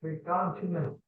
We've gone 2 minutes.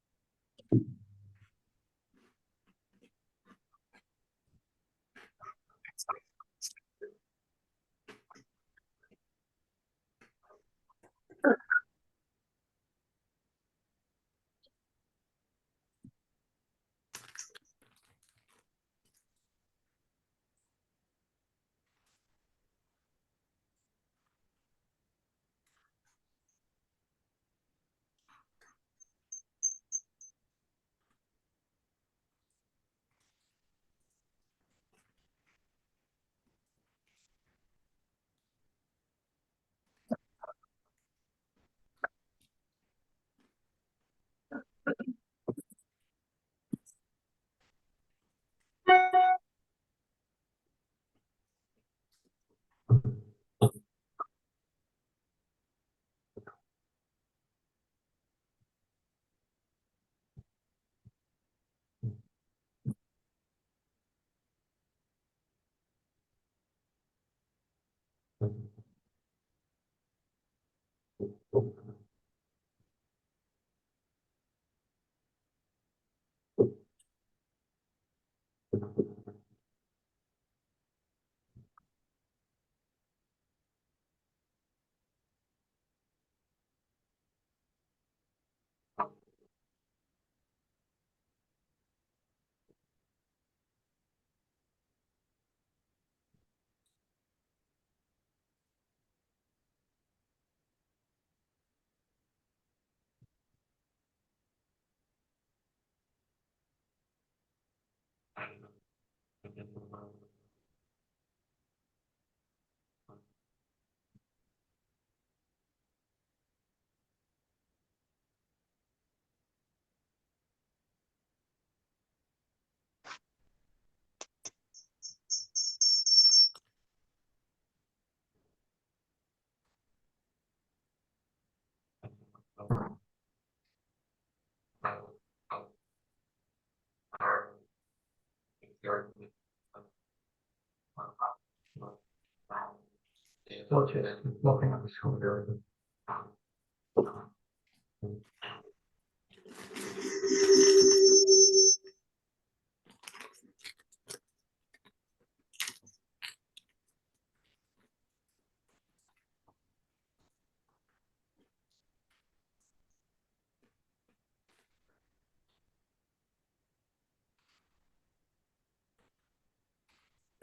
Still just looking at the school building.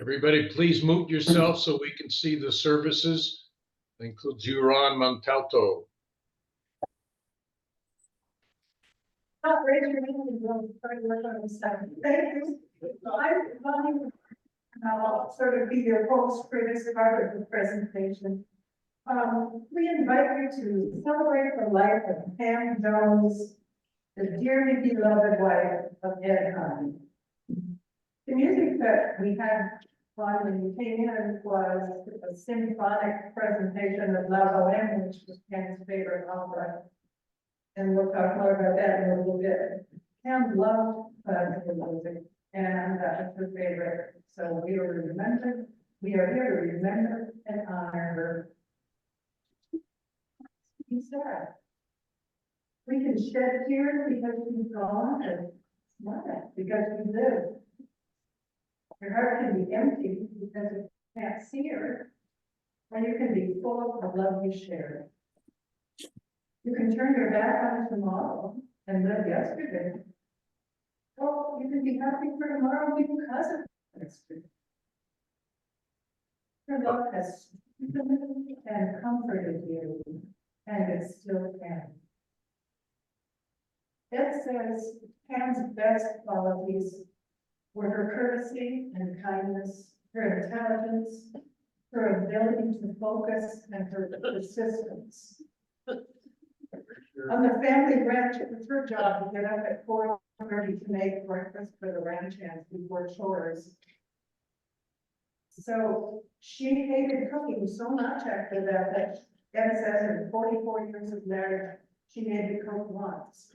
Everybody, please mute yourself so we can see the services. That includes you, Ron Montalto. Raise your hand and we'll try to work on this stuff. Thank you. I'll sort of be your host for this part of the presentation. We invite you to celebrate the life of Pam Jones, the dearly beloved wife of Ed Hahn. The music that we had on when you came in was a symphonic presentation of La Boheme, which was Pam's favorite opera. And we'll talk more about that in a little bit. Pam loved classical music, and that was her favorite. So we are here to remember and honor her. She's sad. We can shed tears because she's gone, and smile because we live. Your heart can be empty because you can't see her, or you can be full of love you share. You can turn your back on tomorrow and live yesterday. Well, you can be happy for tomorrow because of yesterday. Her love has strengthened and comforted you, and it still can. Ed says Pam's best qualities were her courtesy and kindness, her intelligence, her ability to focus, and her persistence. On the family ranch, it was her job to get up at 4:30 to make breakfast for the ranch hands before chores. So she hated cooking so much after that Ed says in 44 years of marriage, She made me cook once.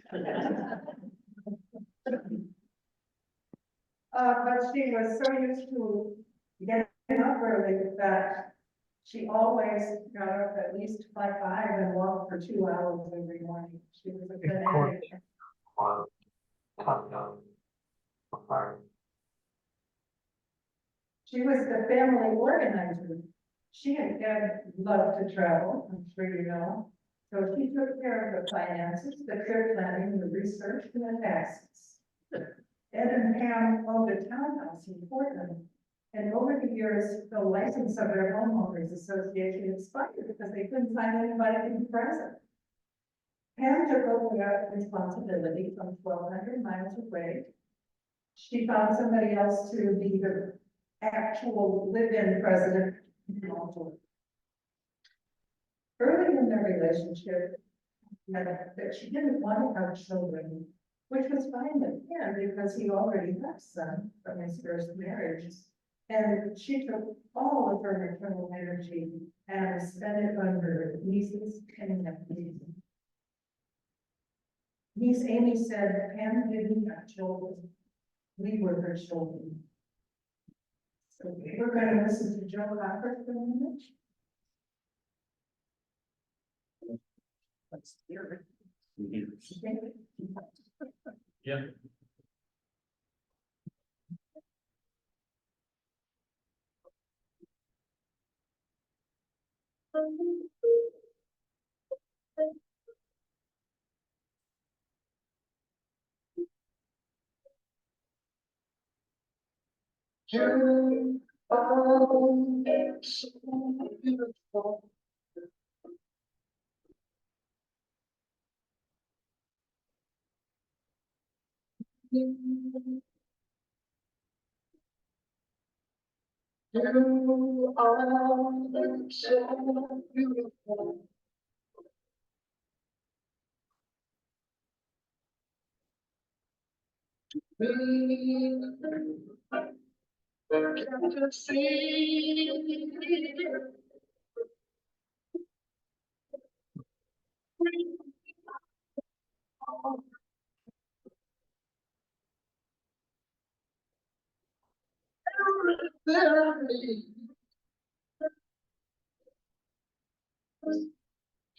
But she was so used to getting up early that she always got up at least by 5 and walked for 2 hours every morning. She was a fanatic. Top down. Fire. She was the family organizer. She and Ed loved to travel, I'm sure you know. So she took care of the finances, the trip planning, the research, and the taxes. Ed and Pam owned a townhouse in Portland. And over the years, the license of their homeowners association expired because they couldn't find anybody to be present. Pam took over that responsibility from 1,200 miles away. She found somebody else to be the actual live-in president. Early in their relationship, that she didn't want to have children, which was fine with him because he already had a son from his first marriage. And she took all of her maternal energy and spent it on her nieces and nephews. Niece Amy said Pam didn't have children. We were her children. So we're going to listen to Joe Hopper for a minute. Let's hear it. Yeah. You are so beautiful. You are so beautiful. We can see.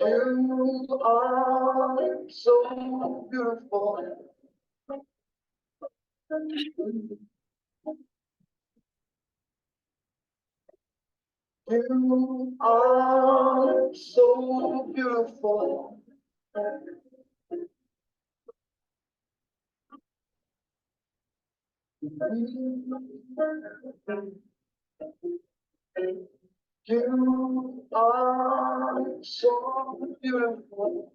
You are so beautiful. You are so beautiful. You are so beautiful.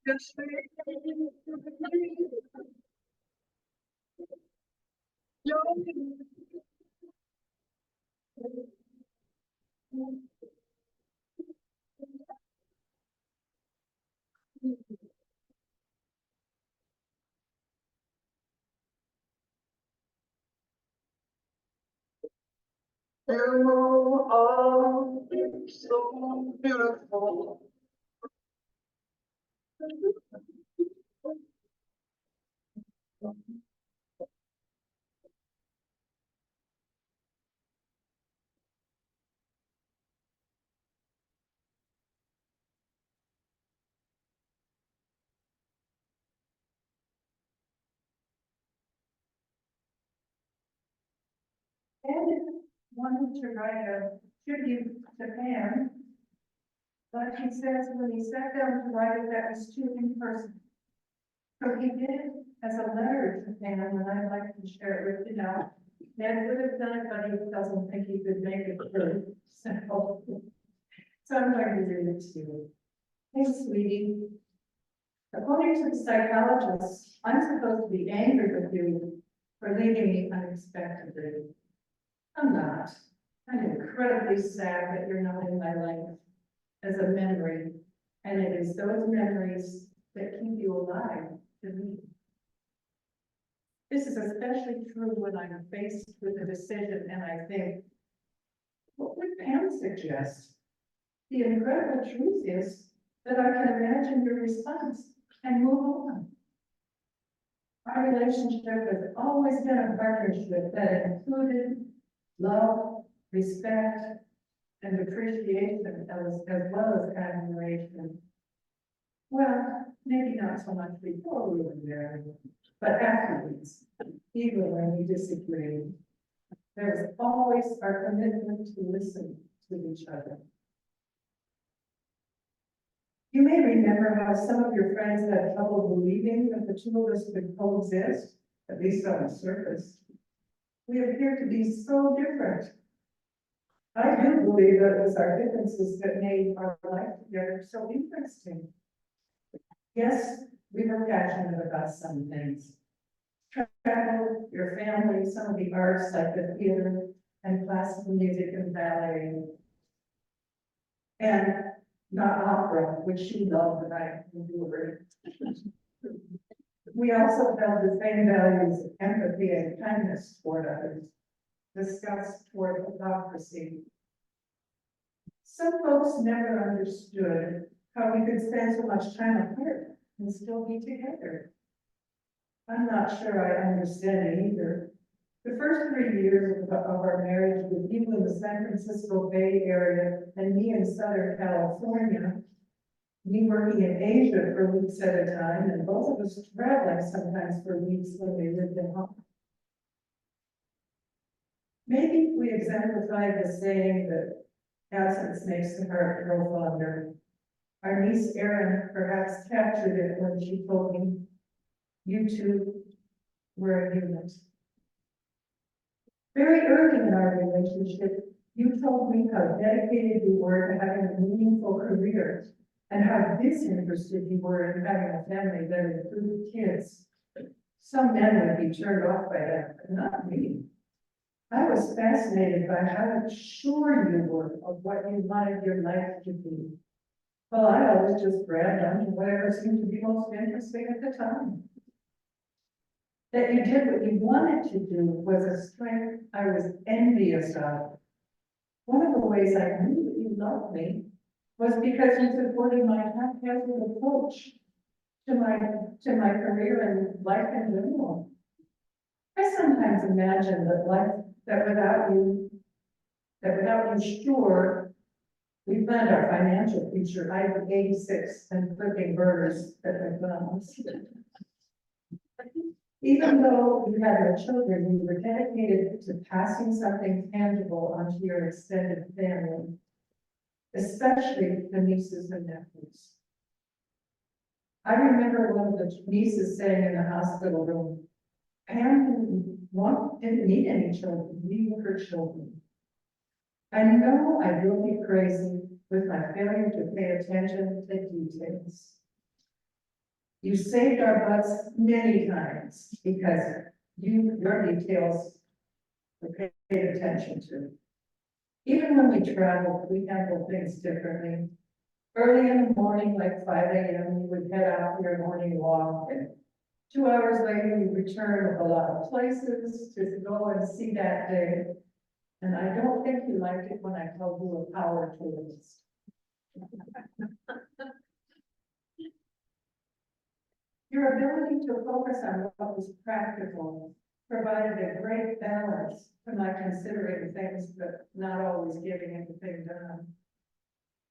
Yes, you are so beautiful. Ed wanted to write a tribute to Pam, but he says when he sat down to write it, that was too impersonal. So he did it as a letter to Pam, and I'd like to share it with you now. Ed would have done it, but he doesn't think he could make it through. So I'm going to read it to you. Hey, sweetie. According to the psychologist, I'm supposed to be angry with you for leaving me unexpectedly. I'm not. I'm incredibly sad that you're not in my life as a memory, and it is those memories that keep you alive to me. This is especially true when I'm faced with a decision and I think, what would Pam suggest? The incredible truth is that I can imagine your response and move on. Our relationship has always been a partnership that included love, respect, and appreciation as well as admiration. Well, maybe not so much before we were married, but afterwards, even when we disagreed, there was always our commitment to listen to each other. You may remember how some of your friends had trouble believing that the two of us could coexist, at least on the surface. We appear to be so different. I do believe that it was our differences that made our life together so interesting. Yes, we were passionate about some things. Travel, your family, some of the arts like the theater and classical music and ballet. And not opera, which she loved and I endured. We also held the same values of empathy and kindness toward others, discussed toward hypocrisy. Some folks never understood how we could spend so much time apart and still be together. I'm not sure I understand it either. The first 3 years of our marriage with you in the San Francisco Bay Area and me in Southern California, me working in Asia for weeks at a time, and both of us traveling sometimes for weeks when we lived at home. Maybe we exemplified the saying that absence makes the heart grow fonder. Our niece Erin perhaps captured it when she told me, "You two were a unit." Very early in our relationship, you told me how dedicated you were to having a meaningful career and how disinterested you were in having a family that included kids. Some men would be turned off by that, but not me. I was fascinated by how sure you were of what you wanted your life to be. Well, I always just grabbed onto whatever seemed to be most interesting at the time. That you did what you wanted to do was a strength I was envious of. One of the ways I knew that you loved me was because you supported my haphazard approach to my career and life in general. I sometimes imagine that without you, sure, we planned our financial future. I'd be 86 and flipping burgers at McDonald's. Even though you had no children, you were dedicated to passing something tangible onto your extended family, especially the nieces and nephews. I remember one of the nieces saying in the hospital room, "Pam didn't need any children, we were her children." I know I drove you crazy with my failure to pay attention to details. You saved our butts many times because your details were paid attention to. Even when we traveled, we handled things differently. Early in the morning, like 5 a.m., you would head out for your morning walk, and 2 hours later, you return with a lot of places to go and see that day. And I don't think you liked it when I called you a power tourist. Your ability to focus on what was practical provided a great balance to my considering things, but not always getting anything done.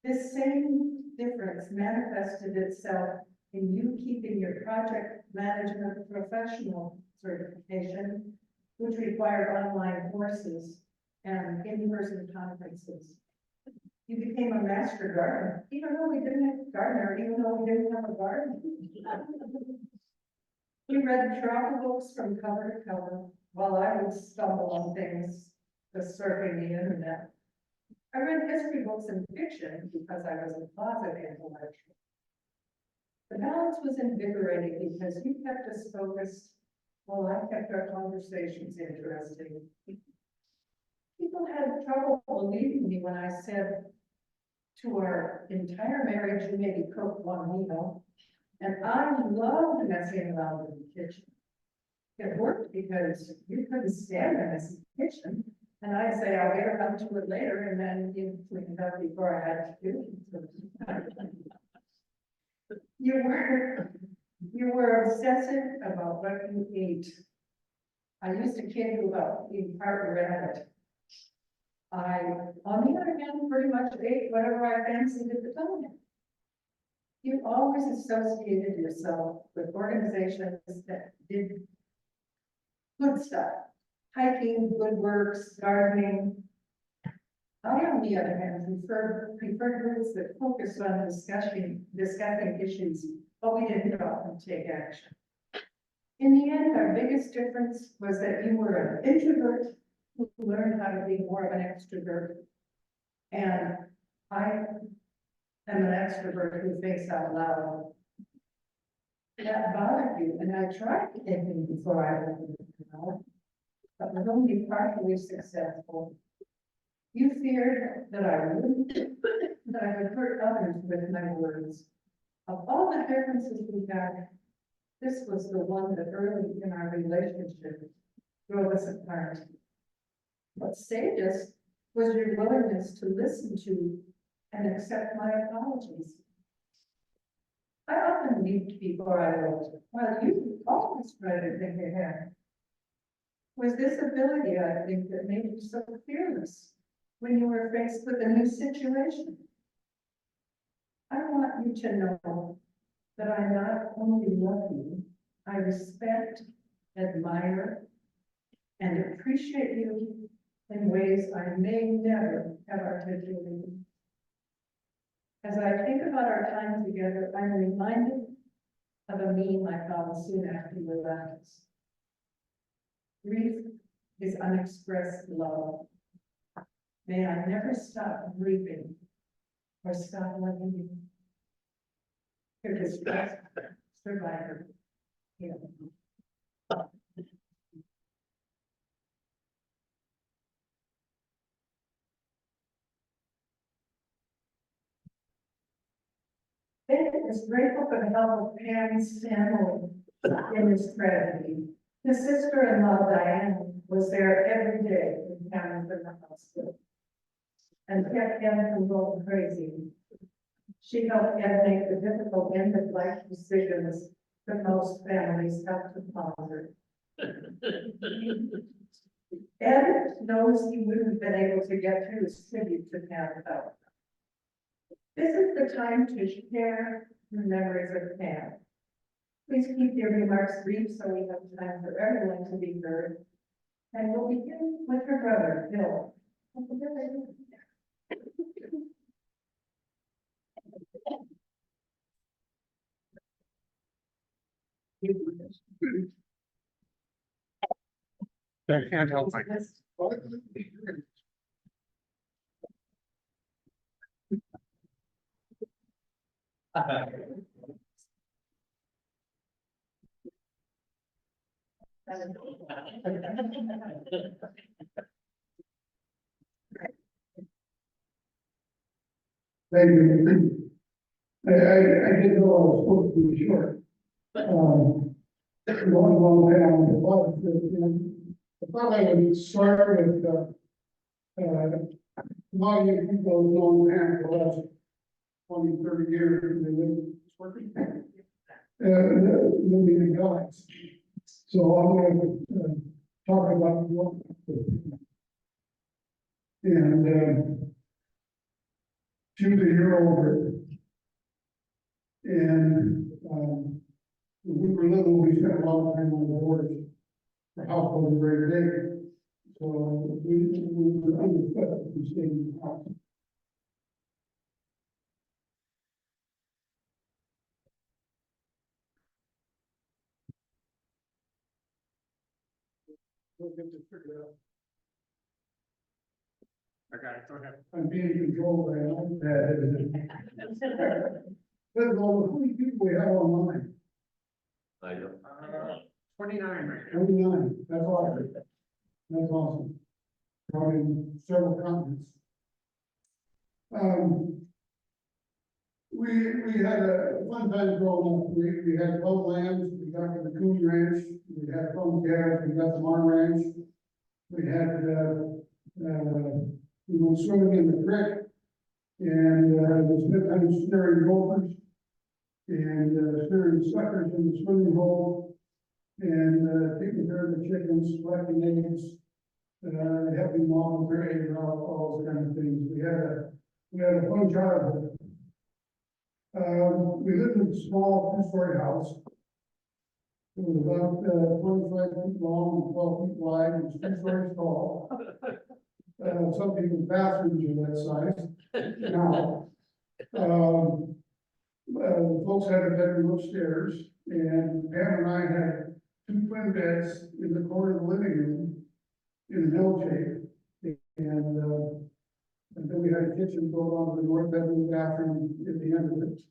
This same difference manifested itself in you keeping your project management professional certification, which required online courses and in-person conferences. You became a master gardener, even though we didn't have a gardener, even though we didn't have a garden. We read travel books from cover to cover, while I would stumble on things just surfing the internet. I read history books and fiction because I was a closet intellectual. The balance was invigorating because you kept us focused while I kept our conversations interesting. People had trouble believing me when I said to our entire marriage, you maybe cooked one meal, and I loved messing around in the kitchen. It worked because you couldn't stand in this kitchen. And I'd say, I'll get around to it later, and then you cleaned up before I had to do it. You were obsessive about what you ate. I used to kid you about eating part rabbit. I, on the other hand, pretty much ate whatever I fancied at the time. You always associated yourself with organizations that did good stuff, hiking, good works, gardening. I, on the other hand, prefer groups that focus on discussing issues, but we didn't often take action. In the end, our biggest difference was that you were an introvert who learned how to be more of an extrovert. And I am an extrovert who thinks out loud. That bothered you, and I tried thinking before I went into the mouth, but was only partially successful. You feared that I would hurt others with my words. Of all the differences we had, this was the one that early in our relationship drove us apart. What saved us was your willingness to listen to and accept my apologies. I often leaped before I looked, while you always tried to think ahead. Was this ability, I think, that made you so fearless when you were faced with a new situation? I want you to know that I not only love you, I respect, admire, and appreciate you in ways I may never have articulated. As I think about our time together, I'm reminded of a meme I found soon after you left us. Grief is unexpressed love. May I never stop grieving or stop loving you. You're just survivor. Yeah. Ben is grateful for the help of Pam's family in this tragedy. His sister-in-law, Diane, was there every day when Pam was in the hospital and kept Ed from going crazy. She helped Ed make the difficult end-of-life decisions that most families have to ponder. Ed knows he wouldn't have been able to get through his tribute to Pam without her. This is the time to share the memories of Pam. Please keep your remarks brief so we have time for everyone to be heard. And we'll begin with her brother, Bill. The handheld mic. Thank you. I didn't know I was supposed to be short. Long down, I thought I would start with, modeling people who've known Pam for the last 20, 30 years, and they've been working, living in guys. So I'm going to talk about what, and she was a year older. And we were little, we spent a lot of time on the board. The house wasn't very big. So we were underfed, we stayed in the house. We'll get this figured out. I got it, go ahead. I'm being controlled by an iPad. Let's go, how many people we have online? 29 right now. 29, that's awesome. That's awesome. Probably several continents. We had a fun time growing up. We had 12 lambs, we got the Coon Ranch, we had Phone Cabs, we got the Mar Ranch. We had, we went swimming in the creek, and, we spent time snaring gophers, and, snaring suckers in the swimming hole, and, taking care of the chickens, collecting eggs, helping mom with her eggs, all those kind of things. We had a fun childhood. We lived in a small two-story house. It was about 25 feet long and 12 feet wide, it was 2 stories tall. Some people's bathrooms are that size now. Folks had a bedroom upstairs, and Pam and I had 2 twin beds in the corner of the living room in an L shape. And then we had a kitchen built on the north bedroom bathroom at the end of it.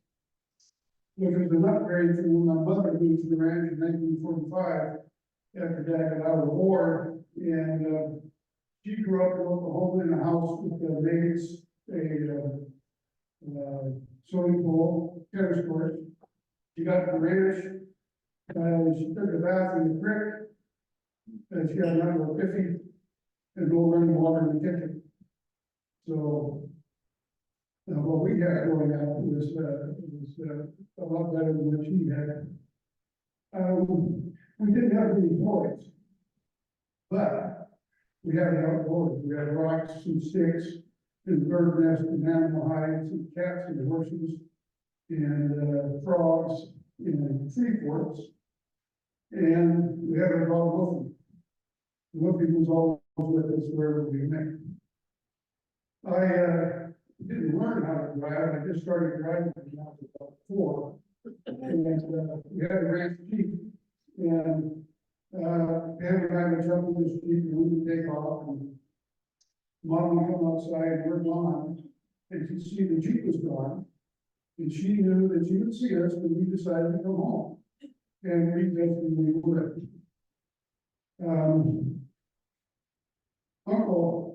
Which was an upgrade from when my mother moved to the ranch in 1945, after Dad got out of the war, and she grew up in Oklahoma in a house with maids, a swimming pool, tennis court. She got to the ranch, she took a bath in the creek, and she had another 50 and no running water in the kitchen. So what we had going on was a lot better than what she had. We didn't have any toys, but we had outdoors. We had rocks and sticks, and bird nests and animal hides, and cats and horses, and frogs, and tree forks. And we had our dog Wolfie. Wolfie was always with us wherever we went. I didn't learn how to drive. I just started driving when I was about 4. And we had a ranch Jeep, and Pam and I would jump in the Jeep and we would take off, and Mom would come outside, we're gone, and she'd see the Jeep was gone, and she knew that she would see us when we decided to come home, and we definitely would.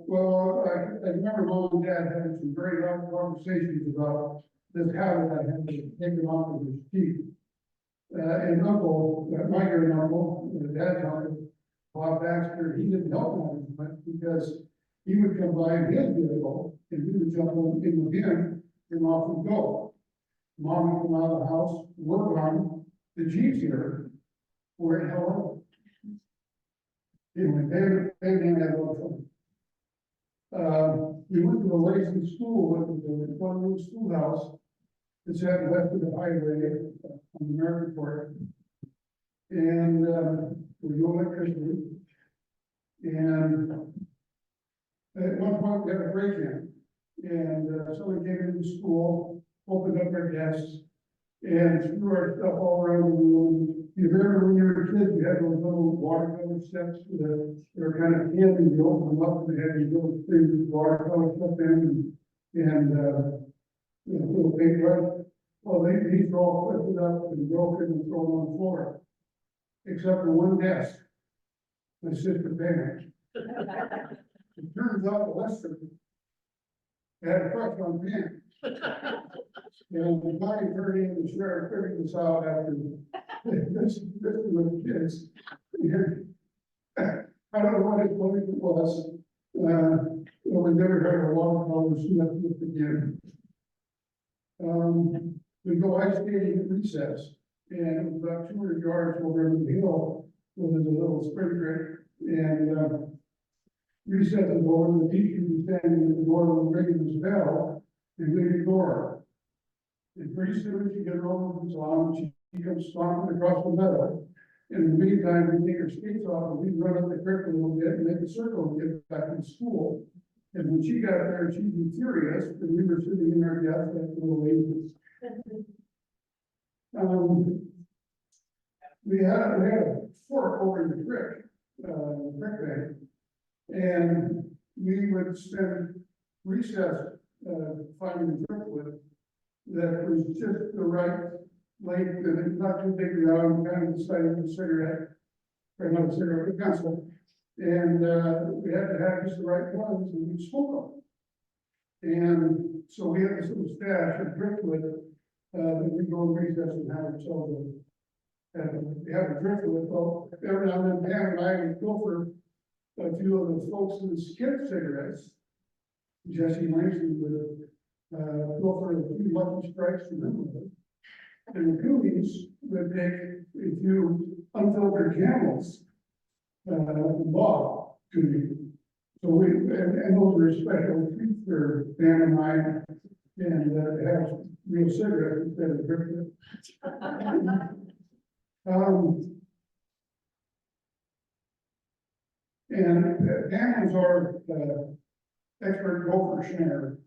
Well, I remember Mom and Dad having some very long conversations about this habit I had to take him off of his Jeep. And Uncle, my great uncle, Dad's uncle, Bob Baxter, he didn't help him as much because he would come by in his vehicle and we would jump in with him and off we go. Mom would come out of the house, work on the Jeep's here, where the hell? Anyway, they had a lot of fun. We went to the Lacy School, it was a one-room schoolhouse. It's at west of the highway on the American Fork. And we go electricity. And at one point we had a break-in. And someone came into the school, opened up our desks, and threw our stuff all around the room. You remember when you were kids, you had those little watercolor sets that were kind of candy, you open them up and they had these little things with watercolor stuff in and little paintbrush. Well, these were all lifted up and broken and thrown on the floor, except for one desk, my sister Pam. It turns out Lester had a crush on Pam. And the guy turned in the sheriff figured this out after this with the kids. I don't know what it was. We never heard of watercolor Smith again. We go ice skating at recess, and it was about 200 yards over the hill where there's a little spring creek. And recess is over, and the teacher was standing at the door and ringing his bell, and we ignore her. And pretty soon she gets over the lawn, she comes stomping across the meadow. In the meantime, we take her skates off and we run up the creek a little bit and make a circle and get back to school. And when she got there, she'd be furious, and we were sitting in our desk like little ladies. We had a fork over in the creek bank, and we would spend recess finding driftwood that was just the right length, and it's not too big around, kind of the size of a cigarette, or not a cigarette, a pencil. And we had to have just the right ones, and we'd smoke them. And so we had this little stash of driftwood that we go in recess and have ourselves we have a drift with, well, every now and then, Pam and I would go for a few of the folks who skip cigarettes. Jesse Langston would, go for a few Lucky Strikes from them. And the Coonies would take a few unfiltered Camels, law to me. So we, and those were special treats for Pam and I, and, have real cigarettes instead of drifting. And Pam was our, expert gopher snare.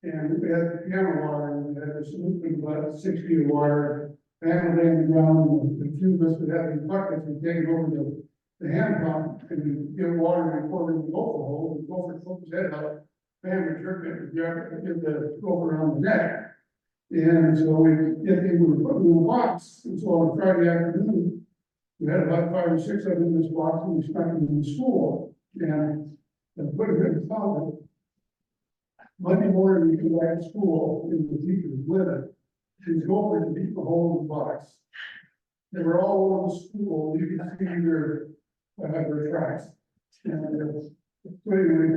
And we had piano water, and we had this looping about 6 feet of water, Pam lay on the ground, and the few of us would have these buckets and take it over the hand pump, and get water and pour it in the gopher hole, and the gopher pokes his head out, Pam would jerk it, and give the gopher around the neck. And so we get him, we put him in a box, and so on Friday afternoon, we had about 5 or 6 of them in this box, and we stuck them in the school, and put them in the closet. Monday morning, we come back to school, and the teacher was with it. She's going to beat the hole in the box. They were all over the school, you could see their tracks. And, so anyway,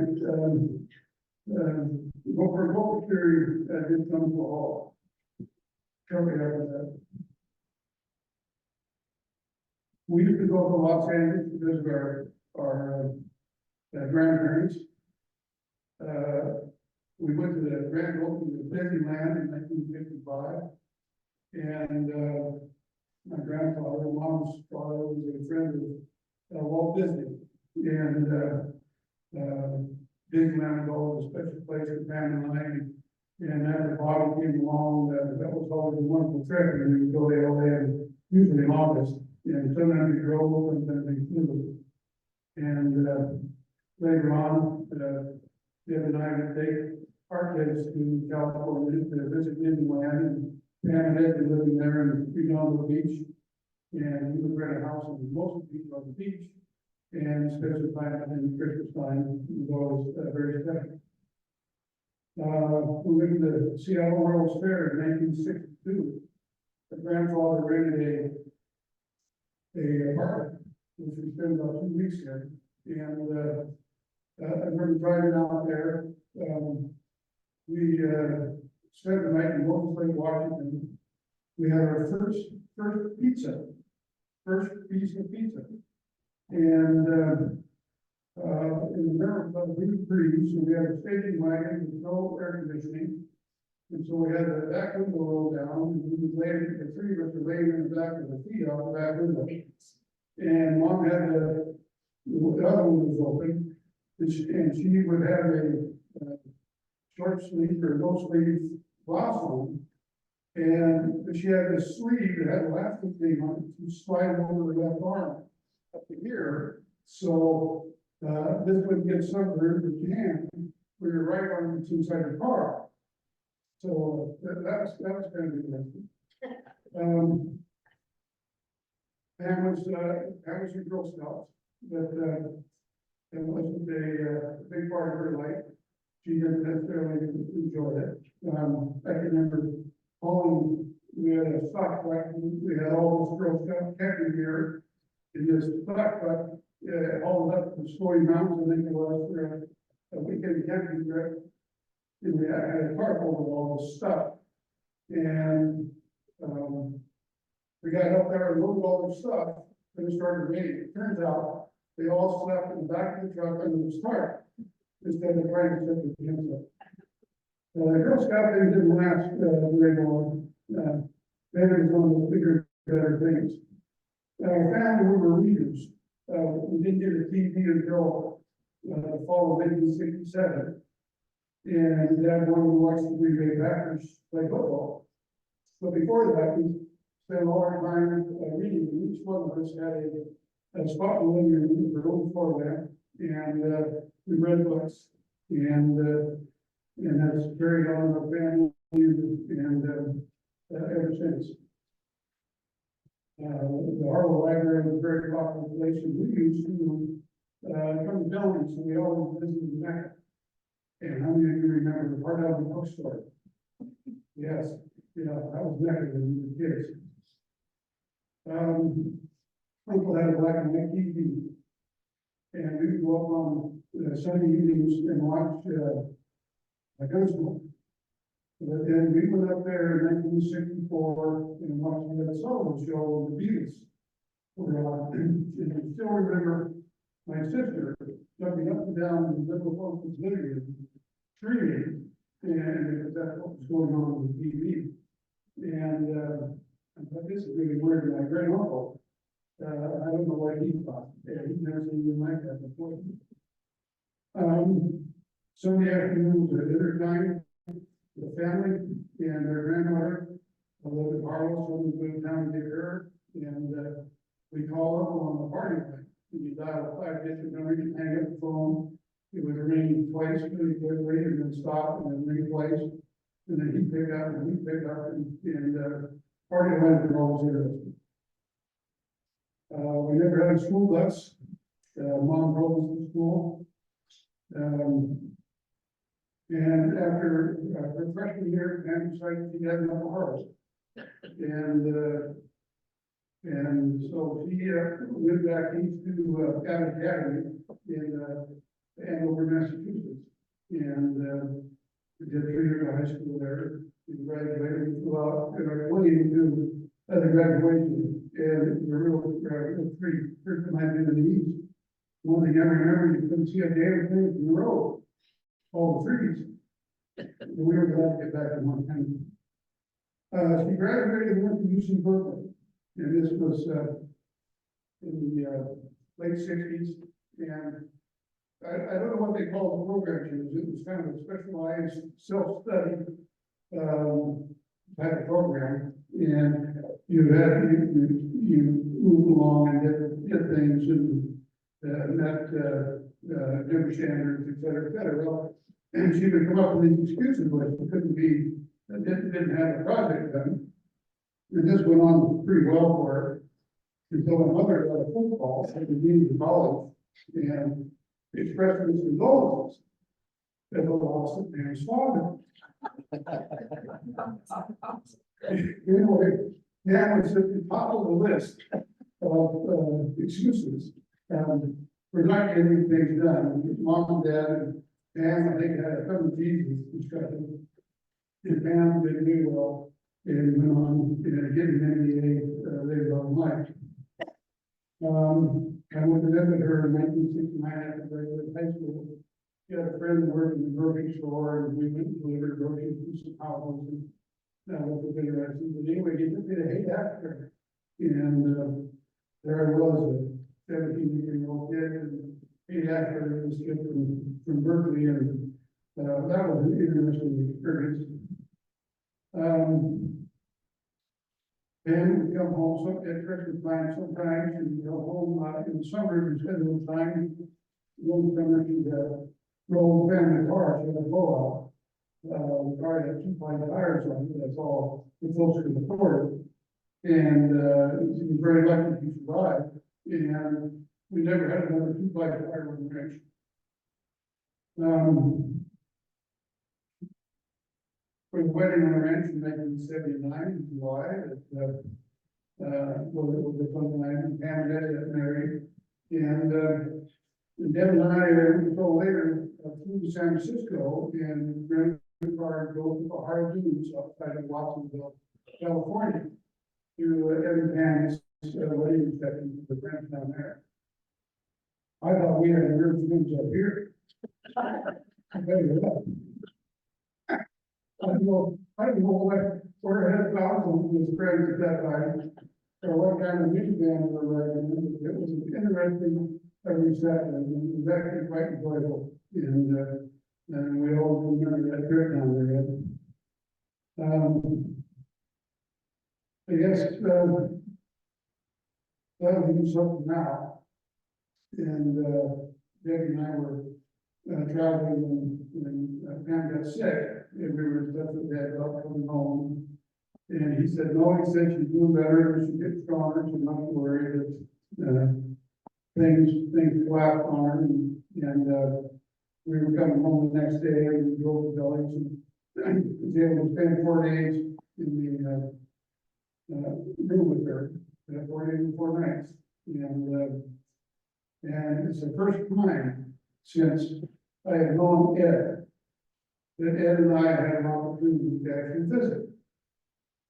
gopher theory, did come to a halt. Shortly after that. We used to go to Los Angeles because of our grandparents. We went to the grand opening of Disneyland in 1955. And, my grandfather, mom's father, was a friend of Walt Disney. And, Disneyland was always a special place for Pam and I. And after Bobby came along, that was always a wonderful trip, and we would go there all day, and usually in August. And sometimes we drove, and then we flew. And, later on, the other night, we take our kids to California to visit Disneyland, and Pam and Ed were living there, and we go on the beach. And we would rent a house in most of the people on the beach, and spend some time in Christmas time. It was always very special. We went to the Seattle World's Fair in 1962. My grandfather rented a apartment, which we spent about 2 weeks there. And, I remember driving out there, we, spent the night in Moses Lake, Washington. We had our first piece of pizza. And, in the middle of the trees, so we had a staging wagon with no air conditioning. And so we had the back window rolled down, and we would lay, the three of us were laying in the back with the feet out the back window. And Mom had the other one was open, and she would have a short sleeve or no sleeve blouse on. And she had this sleeve that had an elastic thing on it to slide over the left arm up to here. So, this would get sunburned if you can, with your right arm that's inside the car. So that was kind of interesting. Pam was a Girl Scout, but it wasn't a big part of her life. She didn't necessarily enjoy it. I can remember hauling, we had a stock truck, we had all those Girl Scout camping gear in this stock truck, hauled up from Snowy Mountains, I think it was, for a weekend camping trip. And we had a car full of all this stuff. And, we got up there and loaded all this stuff, and it started raining. It turns out, they all slept in the back of the truck under the start, instead of trying to set the hands up. The Girl Scout thing didn't last, very long. Then it was on the bigger, better things. Our family, we were readers. We didn't get a TV until, the fall of 1967. And Dad wanted to watch the Green Bay Packers play football. But before that, we spent a lot of time reading. Each one of us had a spot in the living room for old format, and we read books, and that's carried on in our family, and ever since. The Harlow Library was a very popular place, and we used to come to Billings, and we always visited Mecca. And how many of you remember the Part Album bookstore? Yes, yeah, that was Mecca when we were kids. Uncle had a black and white TV. And we would go up on Sunday evenings and watch, a Gunsmoke. But then we went up there in 1964 and watched the Sullivan Show with the Beatles. And I still remember my sister jumping up and down in the little folks' living room, screaming, and that's what was going on with the TV. And I thought, this is really weird. My great uncle, I don't know what he thought. Yeah, he'd never seen anything like that before. Sunday afternoon was a dinner time, the family and their grandmother, lived in Harlow, so we moved down to take her, and we called up on the party line. And you dial 5-digit number, you hang up the phone, it would ring twice pretty quickly, and then stop, and then ring twice. And then he'd pick up, and we'd pick up, and party lines were always interesting. We never had a school bus. Mom drove us to school. And after her freshman year, Pam decided she had enough of hers. And so she went back east to Cabot Academy in Andover, Massachusetts. And we did 3 years of high school there. We graduated, we flew out in our 22 at the graduation. And we're real first time I've been in the east. One thing I remember, you couldn't see a damn thing from the road. All the trees. And we were glad to get back to Montana. She graduated and went to UC Berkeley. And this was in the late 60s. And I don't know what they call the program. It was kind of a specialized self-study type of program. And you move along and did things and met different standards, et cetera, Well, and she would come up with these excuses where she didn't have a project done. And this went on pretty well for her until my mother got a phone call at the dean of college and expressed his condolences that the loss of Pam's father. Anyway, that was at the top of the list of excuses for not getting things done. Mom and dad and I think had a come to Jesus discussion. And Pam did really well and went on getting an MBA later on in life. I went to visit her in 1969 after graduating high school. She had a friend who worked in the grocery store, and we went and delivered groceries to some houses, and that was interesting. But anyway, he took me to hate after, and there I was, a 17-year-old kid, and hate after this kid from Berkeley, and that was an interesting experience. And we come home at Christmas time sometimes, and go home in the summer and spend a little time. One summer she'd roll family car, she had a blowout. The car had 2 flat tires on it, that's all the folks could afford. And she was very lucky she survived. And we never had another 2 flat tire on the ranch. For the wedding on the ranch in 1979 in July, was the fun time, Pam and Dad got married. And Deb and I, we told later, flew to San Francisco and rented a car to go to the Hard Dunes outside of Watsonville, California, to Evan Pam's wedding reception for the ranch down there. I thought we had weird things up here. I tell you what. I don't know where head thousand was friends at that time, or what kind of minivan we were riding. It was an interesting reception, and it was actually quite enjoyable. And we all remember that trip down there. I guess that'll do something now. And Debbie and I were traveling and Pam got sick, and we were in touch with Dad about coming home. And he said, no, he said she's doing better, she gets stronger, she's not worried that things collapsed on her. And we were coming home the next day, and we drove to Billings and was able to spend 4 days in the room with her. 4 days and 4 nights. And it's the first time since I have known Ed, that Ed and I had an opportunity to actually visit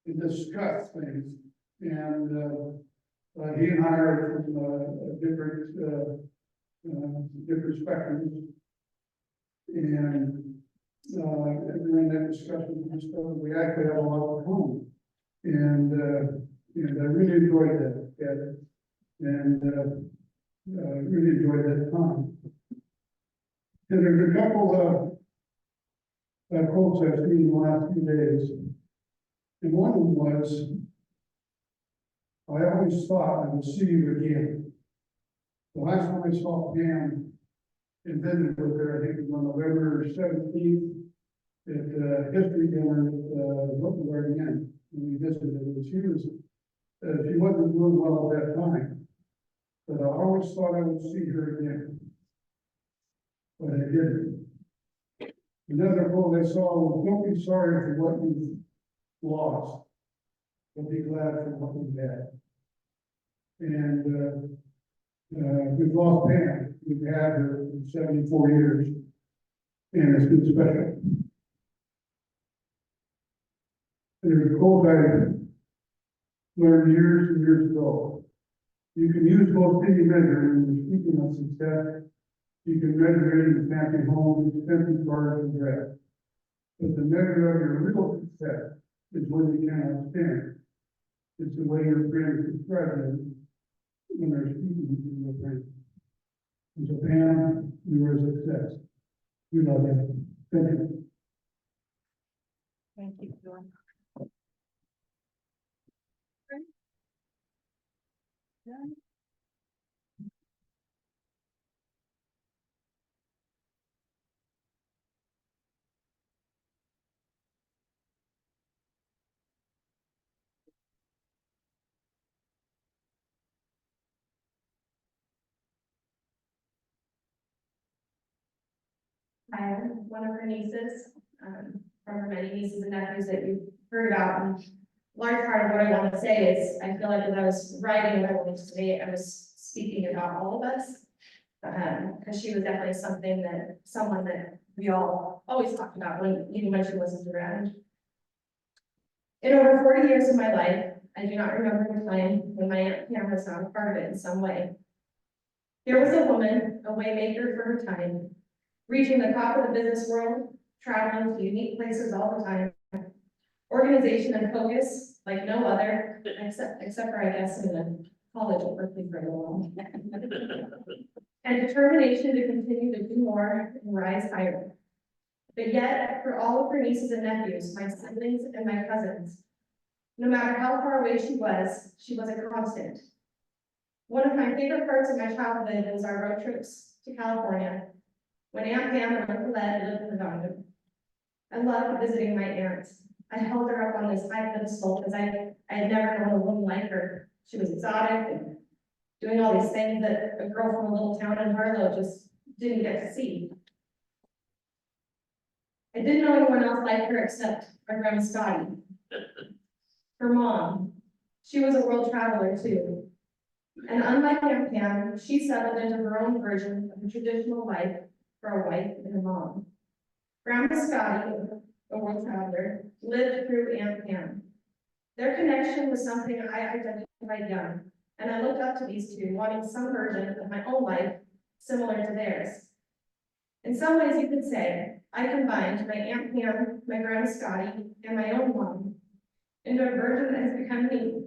and discuss things. And he and I are from different spectrums. And during that discussion, we discovered we actually have a lot of common. And I really enjoyed that, Ed. And really enjoyed that time. And there's a couple of quotes I've seen in the last few days. And one of them was, I always thought I would see you again. The last time I saw Pam and visited with her, I think it was on November 17th at History Dinner at Hilton Garden Inn. When we visited, she wasn't doing well at that time. But I always thought I would see her again. But I didn't. Another quote I saw was, don't be sorry for what you've lost, but be glad for what we've had. And we've lost Pam. We've had her for 74 years. And it's been special. There's a quote I learned years and years ago. You can use most any measure when you're speaking of success. You can measure it in family homes, expensive cars, and dress. But the measure of your real success is when you cannot stand. It's the way your friends describe it when they're speaking to your friends. And so, Pam, you are a success. We love you. Thank you. Thank you, John. I'm one of her nieces, from her many nieces and nephews that you've heard about. And large part of what I want to say is, I feel like as I was writing what I wanted to say, I was speaking about all of us. Because she was definitely someone that we all always talked about even when she wasn't around. In over 40 years of my life, I do not remember the time when my Aunt Pam was not a part of it in some way. Here was a woman, a waymaker for her time, reaching the top of the business world, traveling to unique places all the time, organization and focus like no other, except for I guess in the college at Berkeley for a little while. And determination to continue to do more and rise higher. But yet, for all of her nieces and nephews, my siblings and my cousins, no matter how far away she was a constant. One of my favorite parts of my childhood was our road trips to California, when Aunt Pam and Uncle Ed lived in the valley. I loved visiting my aunts. I held her up on this high pedestal because I had never known a woman like her. She was exotic and doing all these things that a girl from a little town in Harlow just didn't get to see. I didn't know anyone else like her except our grandma Scotty. Her mom, she was a world traveler too. And unlike Aunt Pam, she settled into her own version of a traditional life for a wife and a mom. Grandma Scotty, a world traveler, lived through Aunt Pam. Their connection was something I identified young, and I looked up to these two, wanting some version of my own life similar to theirs. In some ways, you could say, I combined my Aunt Pam, my Grandma Scotty, and my own mom into a version that has become me.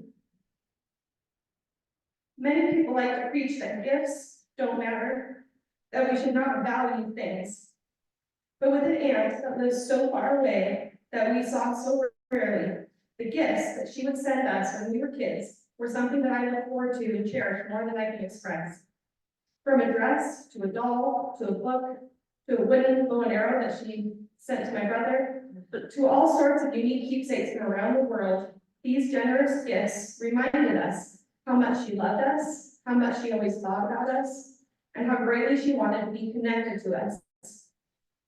Many people like to preach that gifts don't matter, that we should not value things. But with an aunt that lives so far away, that we saw so rarely, the gifts that she would send us when we were kids were something that I look forward to and cherish more than I can express. From a dress, to a doll, to a book, to a wooden bow and arrow that she sent to my brother, to all sorts of unique keepsakes from around the world, these generous gifts reminded us how much she loved us, how much she always thought about us, and how greatly she wanted to be connected to us.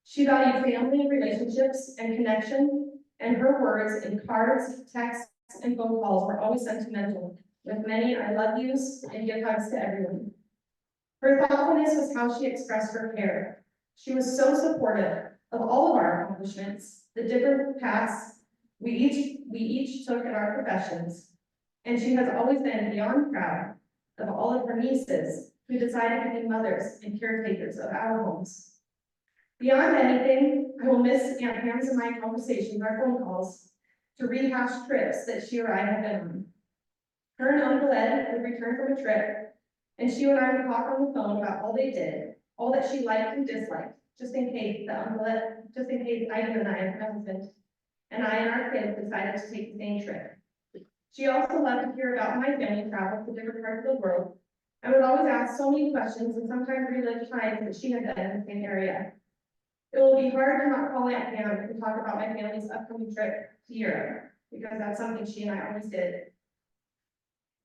She valued family, relationships, and connection, and her words in cards, texts, and phone calls were always sentimental, with many I love yous and give hugs to everyone. Her thoughtfulness was how she expressed her care. She was so supportive of all of our accomplishments, the different paths we each took in our professions, and she has always been beyond proud of all of her nieces who decided to be mothers and caretakers of our homes. Beyond anything, I will miss Aunt Pam's and my conversations, our phone calls, to rehash trips that she or I have been on. Her and Uncle Ed would return from a trip, and she and I would talk on the phone about all they did, all that she liked and disliked, just in case Ivan and I, her husband, and I and our kids decided to take the same trip. She also loved to hear about my family travel to different parts of the world, and would always ask so many questions and sometimes relive times that she had been in the same area. It will be hard to not call Aunt Pam and talk about my family's upcoming trip to Europe, because that's something she and I always did.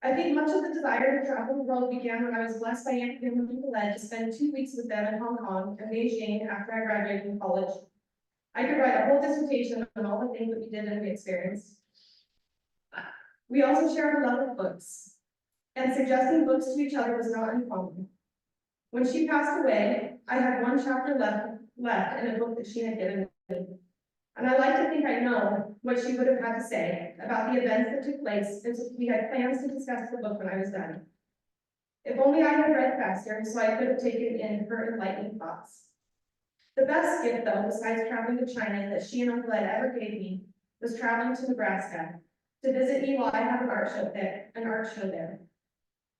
I think much of the desire to travel the world began when I was blessed by Aunt Pam and Uncle Ed to spend 2 weeks with them in Hong Kong and Beijing after I graduated from college. I could write a whole dissertation on all the things that we did and we experienced. We also shared a love of books, and suggesting books to each other was not uncommon. When she passed away, I had one chapter left in a book that she had given me. And I like to think I know what she would have had to say about the events that took place, and we had plans to discuss the book when I was done. If only I had read faster, so I could have taken in her enlightening thoughts. The best gift, though, besides traveling to China that she and Uncle Ed ever gave me, was traveling to Nebraska to visit me while I had an art show there.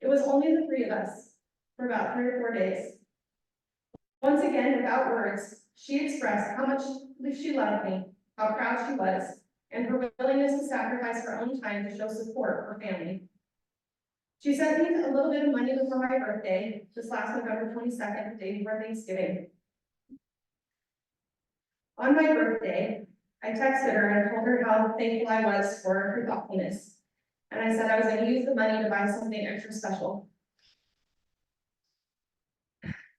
It was only the three of us for about 3 or 4 days. Once again, without words, she expressed how much she loved me, how proud she was, and her willingness to sacrifice her own time to show support for family. She sent me a little bit of money before my birthday, this last November 22nd, the day before Thanksgiving. On my birthday, I texted her and told her how thankful I was for her thoughtfulness. And I said I was going to use the money to buy something extra special.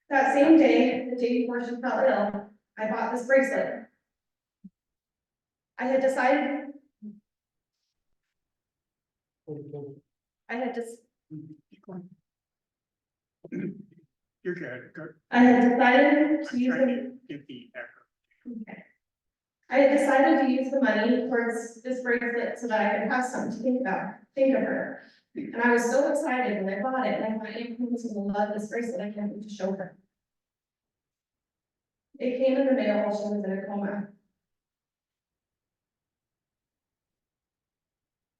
That same day, the day before she fell ill, I bought this bracelet. I had decided You're good, good. I had decided to I'm use trying it. to get the echo. Okay. I had decided to use the money towards this bracelet so that I could have something to think of her. And I was so excited when I bought it, and I thought Aunt Pam was gonna love this bracelet. I can't wait to show her. It came in the mail while she was in a coma.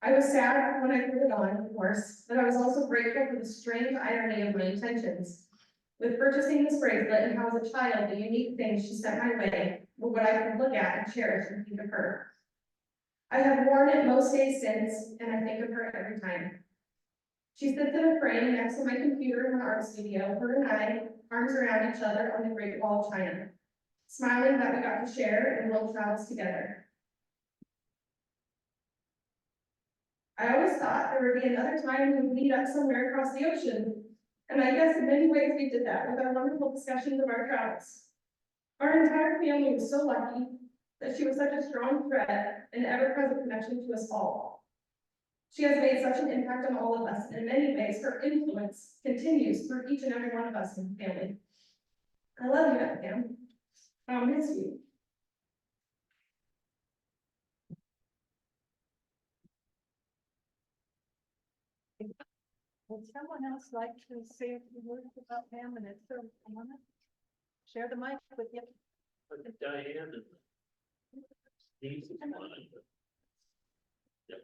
I was sad when I put it on, of course, but I was also grateful for the strange irony of my intentions. With purchasing this bracelet and how as a child, the unique things she sent my way were what I could look at and cherish and think of her. I have worn it most days since, and I think of her every time. She sits in a frame next to my computer in my art studio, her and I, arms around each other on the Great Wall of China, smiling that we got to share in world travels together. I always thought there would be another time we would meet up somewhere across the ocean, and I guess in many ways we did that with our wonderful discussions of our travels. Our entire family was so lucky that she was such a strong thread and ever-present connection to us all. She has made such an impact on all of us, and in many ways, her influence continues through each and every one of us in the family. I love you, Aunt Pam. I'll miss you. Would someone else like to say a few words about Pam and it's her moment? Share the mic with you. Diane and Steve is fine. Yep.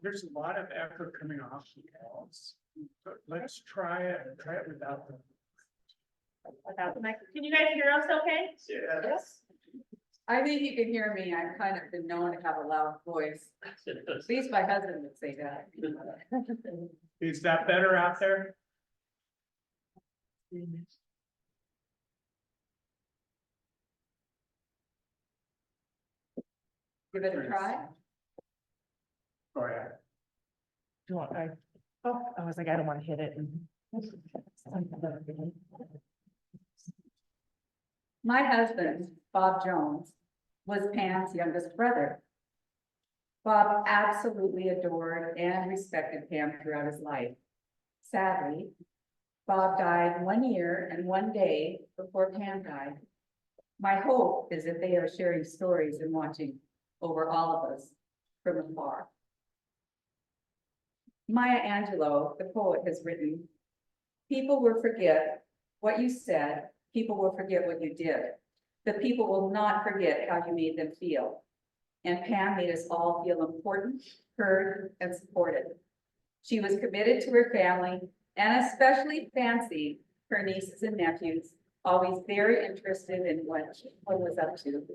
There's a lot of effort coming off the walls, but let's try it without them. Without the mic. Can you guys hear us okay? Yes. I think you can hear me. I've kind of been known to have a loud voice. At least my husband would say that. Is that better out there? Give it a try. Go ahead. Do you want, I was like, I don't want to hit it. My husband, Bob Jones, was Pam's youngest brother. Bob absolutely adored and respected Pam throughout his life. Sadly, Bob died 1 year and 1 day before Pam died. My hope is that they are sharing stories and watching over all of us from afar. Maya Angelou, the poet, has written, "People will forget what you said, people will forget what you did, but people will not forget how you made them feel." And Pam made us all feel important, heard, and supported. She was committed to her family and especially fancied her nieces and nephews, always very interested in what one was up to.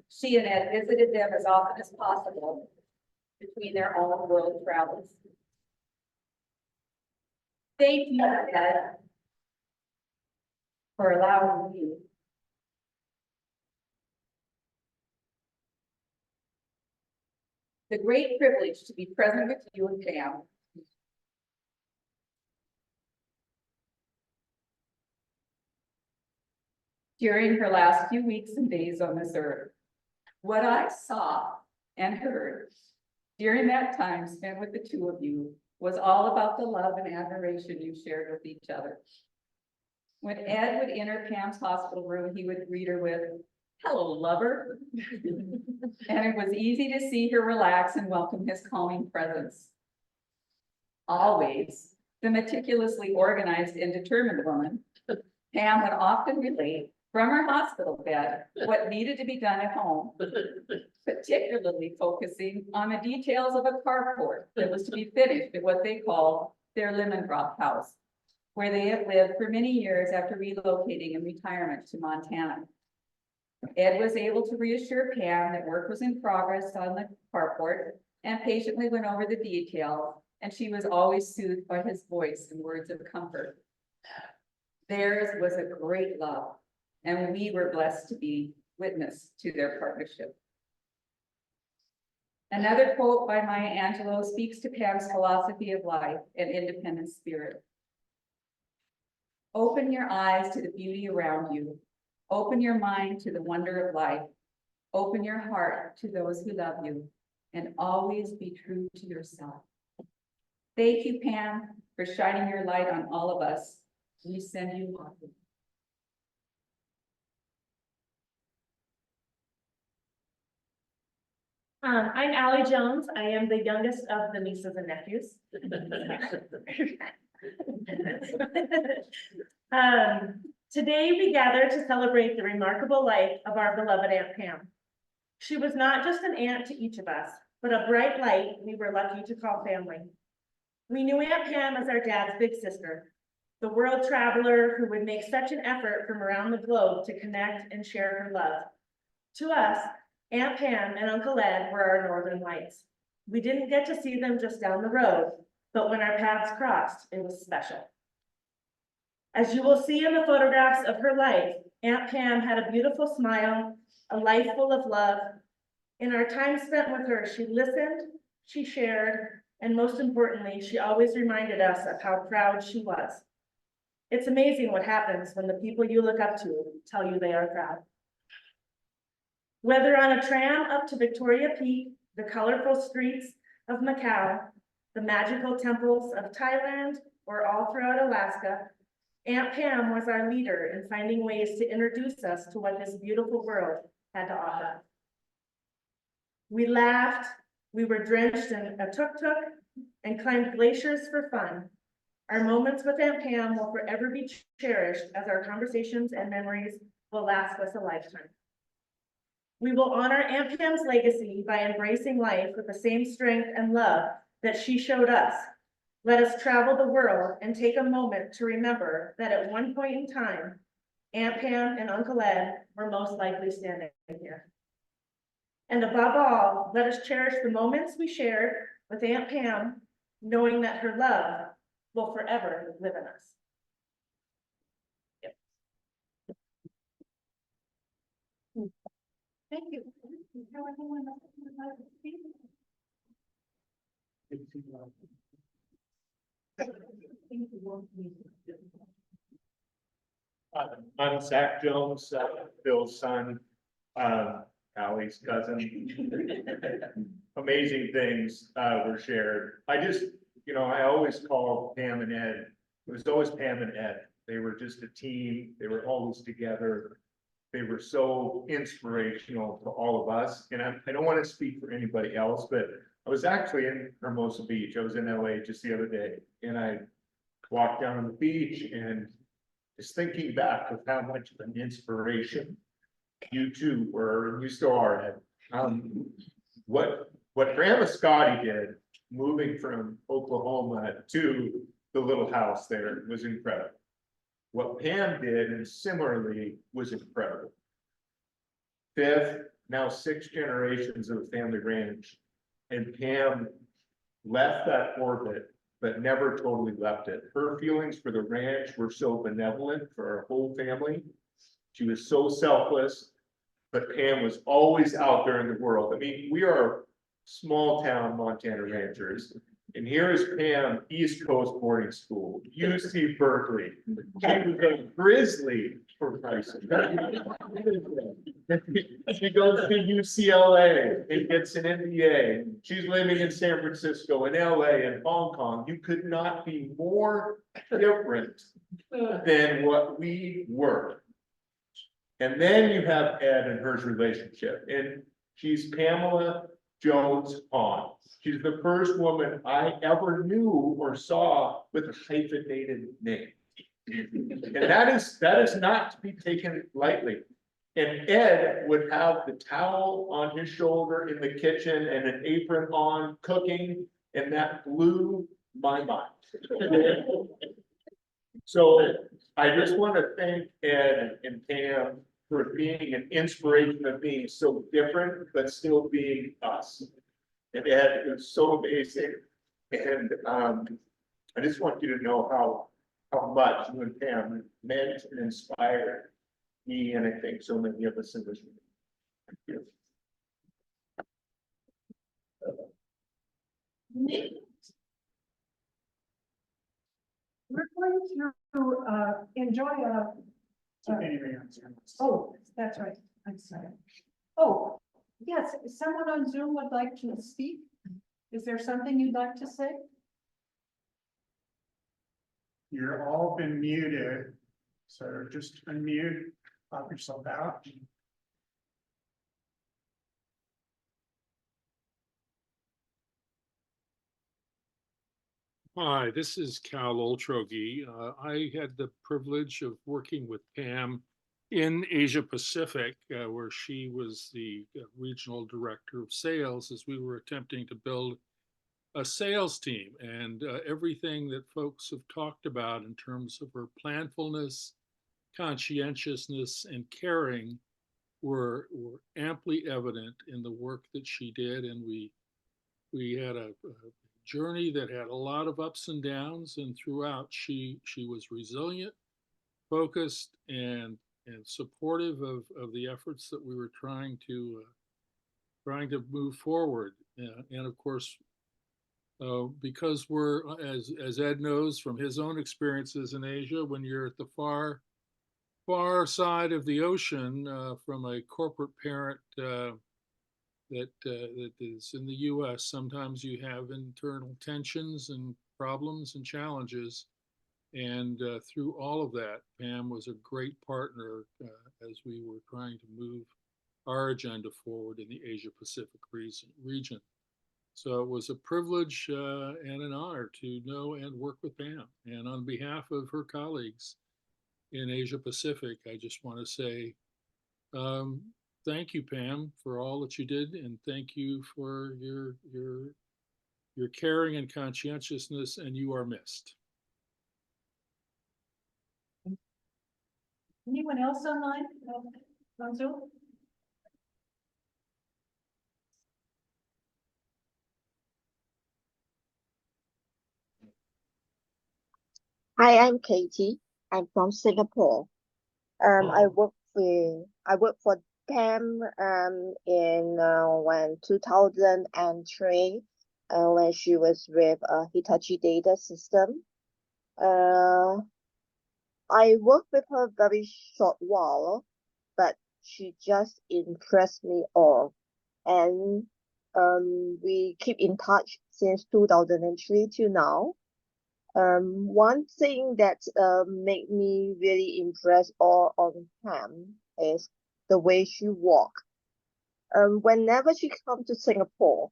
She and Ed visited them as often as possible between their own world travels. Thank you, Ed, for allowing me the great privilege to be present with you and Pam. During her last few weeks and days on this earth. What I saw and heard during that time spent with the two of you was all about the love and admiration you shared with each other. When Ed would enter Pam's hospital room, he would greet her with, "Hello, lover." And it was easy to see her relax and welcome his calming presence. Always the meticulously organized and determined woman, Pam would often relate from her hospital bed what needed to be done at home, particularly focusing on the details of a carport that was to be finished at what they call their Lemondrop house, where they have lived for many years after relocating in retirement to Montana. Ed was able to reassure Pam that work was in progress on the carport and patiently went over the details, and she was always soothed by his voice and words of comfort. Theirs was a great love, and we were blessed to be witness to their partnership. Another quote by Maya Angelou speaks to Pam's philosophy of life and independent spirit. Open your eyes to the beauty around you. Open your mind to the wonder of life. Open your heart to those who love you, and always be true to yourself. Thank you, Pam, for shining your light on all of us. We send you love. I'm Allie Jones. I am the youngest of the nieces and nephews. Today we gather to celebrate the remarkable life of our beloved Aunt Pam. She was not just an aunt to each of us, but a bright light we were lucky to call family. We knew Aunt Pam as our dad's big sister, the world traveler who would make such an effort from around the globe to connect and share her love. To us, Aunt Pam and Uncle Ed were our northern lights. We didn't get to see them just down the road, but when our paths crossed, it was special. As you will see in the photographs of her life, Aunt Pam had a beautiful smile, a life full of love. In our time spent with her, she listened, she shared, and most importantly, she always reminded us of how proud she was. It's amazing what happens when the people you look up to tell you they are proud. Whether on a tram up to Victoria Peak, the colorful streets of Macau, the magical temples of Thailand, or all throughout Alaska, Aunt Pam was our leader in finding ways to introduce us to what this beautiful world had to offer. We laughed, we were drenched in a tuk-tuk, and climbed glaciers for fun. Our moments with Aunt Pam will forever be cherished, as our conversations and memories will last us a lifetime. We will honor Aunt Pam's legacy by embracing life with the same strength and love that she showed us. Let us travel the world and take a moment to remember that at one point in time, Aunt Pam and Uncle Ed were most likely standing here. And above all, let us cherish the moments we shared with Aunt Pam, knowing that her love will forever live in us. Thank you. How everyone else would like to speak? I'm Zach Jones, Bill's son. Allie's cousin. Amazing things were shared. I just, I always call Pam and Ed. It was always Pam and Ed. They were just a team. They were always together. They were so inspirational to all of us. And I don't want to speak for anybody else, but I was actually in Hermosa Beach. I was in LA just the other day, and I walked down on the beach and just thinking back of how much of an inspiration you two were, and you still are, Ed. What Grandma Scotty did, moving from Oklahoma to the little house there, was incredible. What Pam did, and similarly, was incredible. 5th, now 6 generations of the family ranch, and Pam left that orbit, but never totally left it. Her feelings for the ranch were so benevolent for our whole family. She was so selfless, but Pam was always out there in the world. I mean, we are small town Montana ranchers. And here is Pam, East Coast boarding school, UC Berkeley. She was a Grizzly for Christ's sake. She goes to UCLA and gets an MBA. She's living in San Francisco and LA and Hong Kong. You could not be more different than what we were. And then you have Ed and her relationship. And she's Pamela Jones-Hahn. She's the first woman I ever knew or saw with a hyphenated name. And that is not to be taken lightly. And Ed would have the towel on his shoulder in the kitchen and an apron on cooking, and that blew my mind. So I just want to thank Ed and Pam for being an inspiration of being so different, but still being us. And Ed, it was so amazing. And I just want you to know how much you and Pam meant and inspired me, and I think so many of us in this room. Thank you. We're going to enjoy a. Oh, that's right. I'm sorry. Oh, yes, someone on Zoom would like to speak. Is there something you'd like to say? You're all been muted, so just unmute, pop yourself out. Hi, this is Cal Oltrogi. I had the privilege of working with Pam in Asia Pacific, where she was the regional director of sales as we were attempting to build a sales team. And everything that folks have talked about in terms of her planfulness, conscientiousness, and caring were amply evident in the work that she did. And we had a journey that had a lot of ups and downs, and throughout she was resilient, focused, and supportive of the efforts that we were trying to move forward. And of course, because we're, as Ed knows from his own experiences in Asia, when you're at the far side of the ocean from a corporate parent that is in the U.S., sometimes you have internal tensions and problems and challenges. And through all of that, Pam was a great partner as we were trying to move our agenda forward in the Asia Pacific region. So it was a privilege and an honor to know and work with Pam. And on behalf of her colleagues in Asia Pacific, I just want to say thank you, Pam, for all that you did, and thank you for your caring and conscientiousness, and you are missed. Anyone else online? On Zoom? Hi, I'm Katie. I'm from Singapore. I work for Pam in when 2003 when she was with Hitachi Data System. I worked with her very short while, but she just impressed me all. And we keep in touch since 2003 till now. One thing that made me really impressed all on Pam is the way she walk. Whenever she come to Singapore,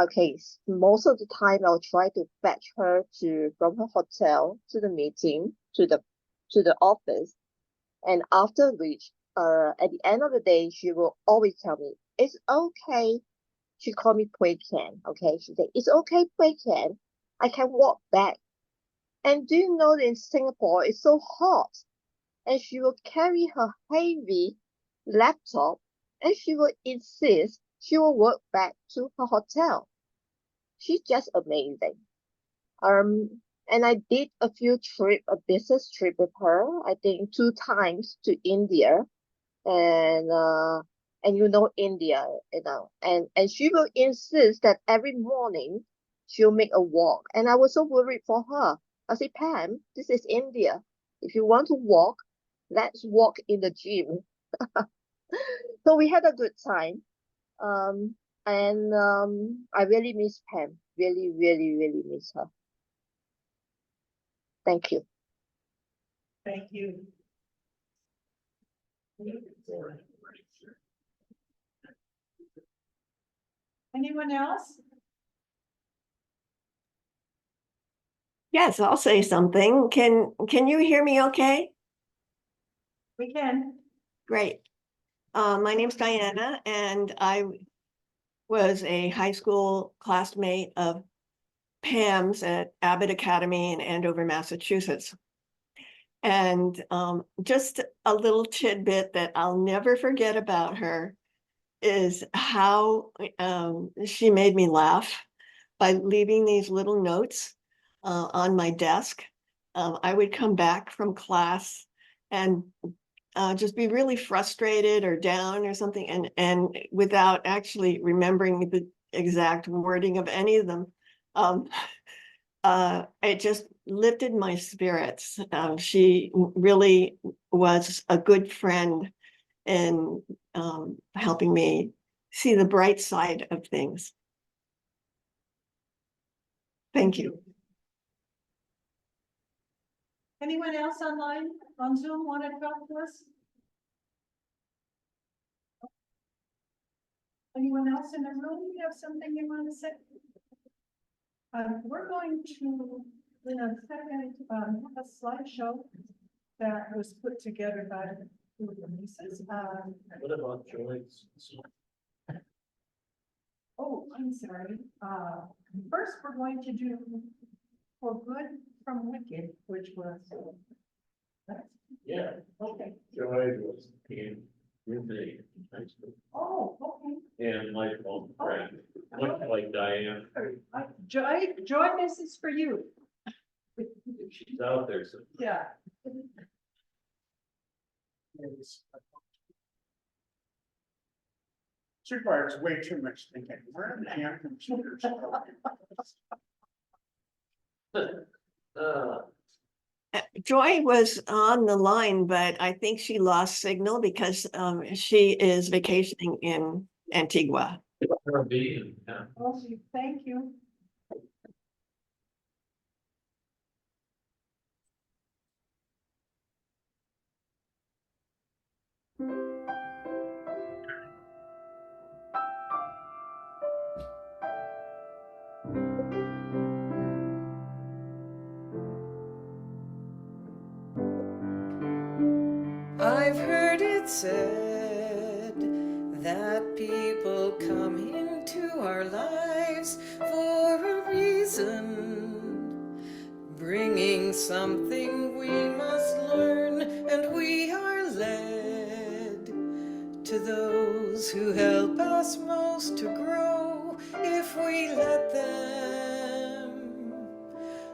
okay, most of the time I'll try to fetch her from her hotel to the meeting to the office, and after which, at the end of the day, she will always tell me it's okay. She called me Pui Can, okay? She said, it's okay, Pui Can. I can walk back. And do you know that in Singapore, it's so hot? And she will carry her heavy laptop and she will insist she will walk back to her hotel. She's just amazing. And I did a business trip with her, I think 2 times to India. And you know India, and she will insist that every morning she'll make a walk. And I was so worried for her. I said, Pam, this is India. If you want to walk, let's walk in the gym. So we had a good time. And I really miss Pam. Really, really, really miss her. Thank you. Thank you. Anyone else? Yes, I'll say something. Can you hear me okay? We can. Great. My name's Diana, and I was a high school classmate of Pam's at Abbott Academy in Andover, Massachusetts. And just a little tidbit that I'll never forget about her is how she made me laugh by leaving these little notes on my desk. I would come back from class and just be really frustrated or down or something, and without actually remembering the exact wording of any of them, it just lifted my spirits. She really was a good friend in helping me see the bright side of things. Thank you. Anyone else online on Zoom want to talk to us? Anyone else in the room? You have something you want to say? We're going to, in a second, have a slideshow that was put together by the Greenlees. What about Joyce? Oh, I'm sorry. First, we're going to do For Good from Wicked, which was. Yeah. Okay. Joy was in Ruby High School. Oh, okay. And my own friend, much like Diane, Joy, this is for you. she's out there, so. Yeah. This requires way too much thinking. Where are the damn computers? Joy was on the line, but I think she lost signal because she is vacationing in Antigua. Caribbean, yeah. Okay, thank you. I've heard it said that people come into our lives for a reason, bringing something we must learn, and we are led to those who help us most to grow if we let them,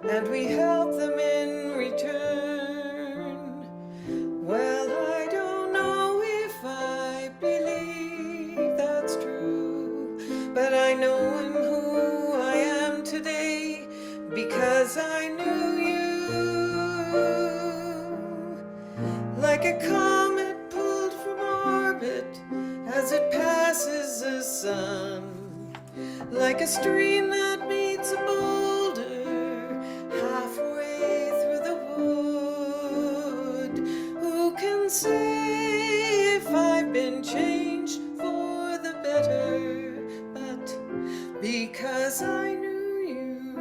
and we help them in return. Well, I don't know if I believe that's true, but I know I'm who I am today because I knew you. Like a comet pulled from our as it passes the sun, like a stream that meets a boulder halfway through the wood. Who can say if I've been changed for the better? But because I knew you,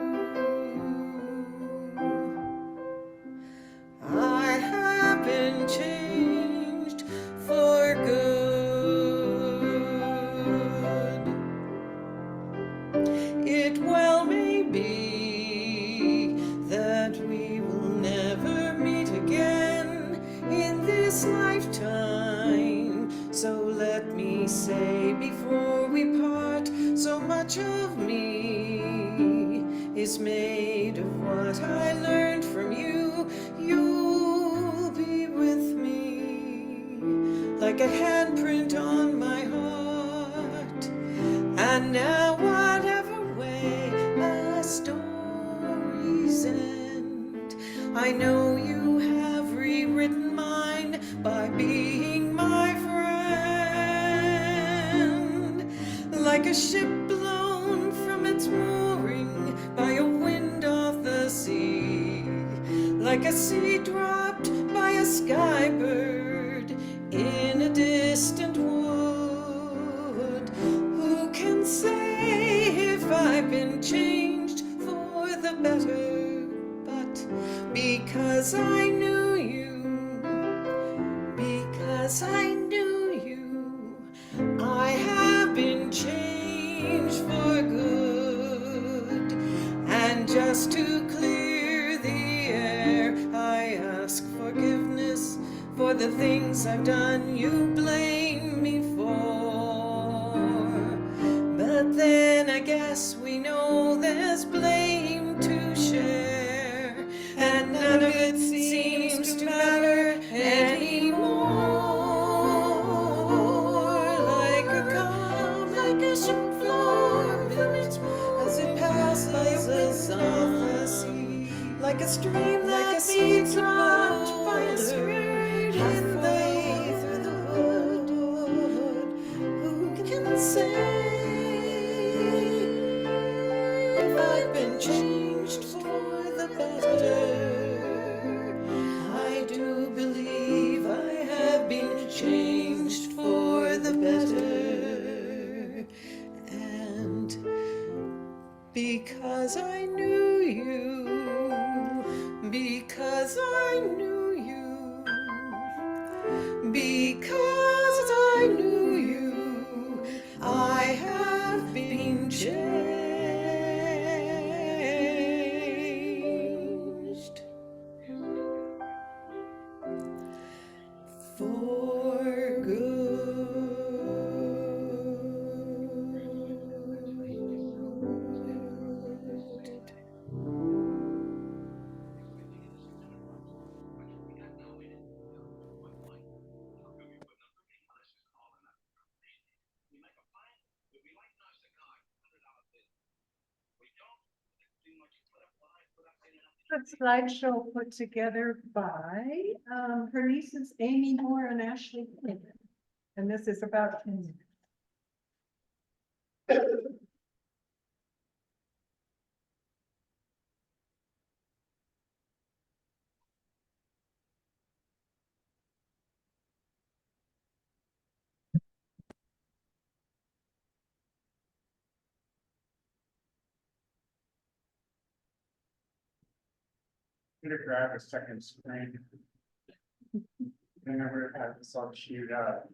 I have been changed for good. It well may be that we will never meet again in this lifetime. So let me say before we part, so much of me is made of what I learned from you. You'll be with me like a handprint on my heart. And now whatever way a story's end, I know you have rewritten mine by being my friend. Like a ship blown from its mooring by a wind off the sea, like a seed dropped by a skybird in a distant wood. Who can say if I've been changed for the better? But because I knew you, because I knew you, I have been changed for good. And just to clear the air, I ask forgiveness for the things I've done you blame me for. But then I guess we know there's blame to share, and none of it seems to matter anymore. Like a calm, like a ship floor from its moor, as it passes us off the sea, like a stream that beats dropped by a spirit halfway through the wood. Who can say if I've been changed for the better? I do believe I have been changed for the better. And because I knew you, because I knew you, because I knew you, I have been changed for good. A slideshow put together by, her nieces Amy Moore and Ashley Quinn. And this is about him. Gonna grab a second screen. And I'm gonna have this all queued up.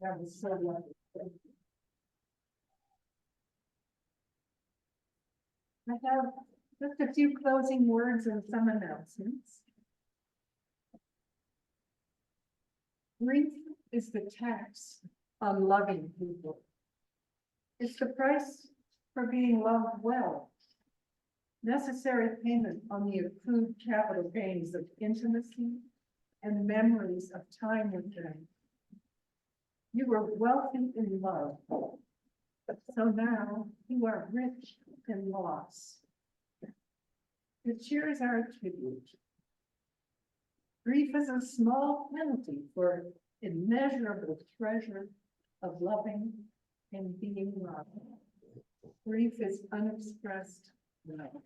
That was so lovely. I have just a few closing words and some announcements. Grief is the tax on loving people. It's the price for being loved well. Necessary payment on the accrued capital gains of intimacy and memories of time with them. You were wealthy in love, so now you are rich in loss. It cheers our tribute. Grief is a small penalty for immeasurable treasure of loving and being loved. Grief is unexpressed love.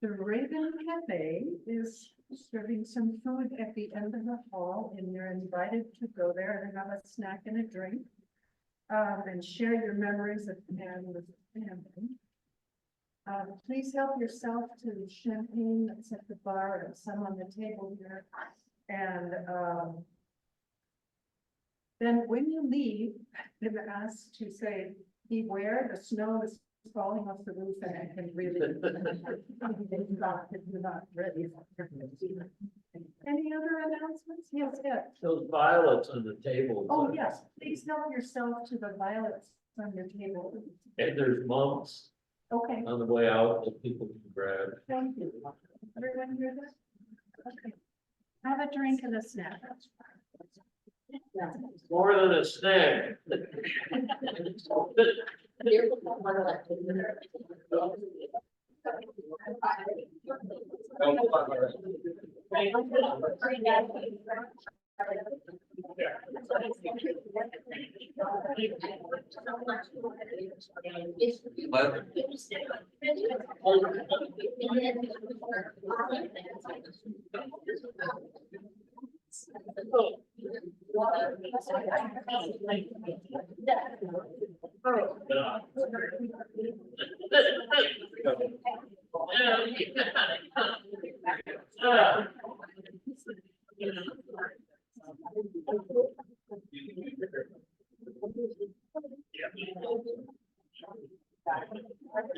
The Raven Cafe is serving some food at the end of the hall, and you're invited to go there and have a snack and a drink, and share your memories of Pam with the family. Please help yourself to champagne that's at the bar and some on the table here. And then when you leave, they've asked to say, beware, the snow is falling off the roof and it can really. You're not ready. Any other announcements? Yes, yes. Those violets on the table. Oh, yes, please help yourself to the violets on your table. And there's mums Okay, on the way out that people can grab. thank you. Everyone hear this? Okay. Have a drink and a snack. More than a snack.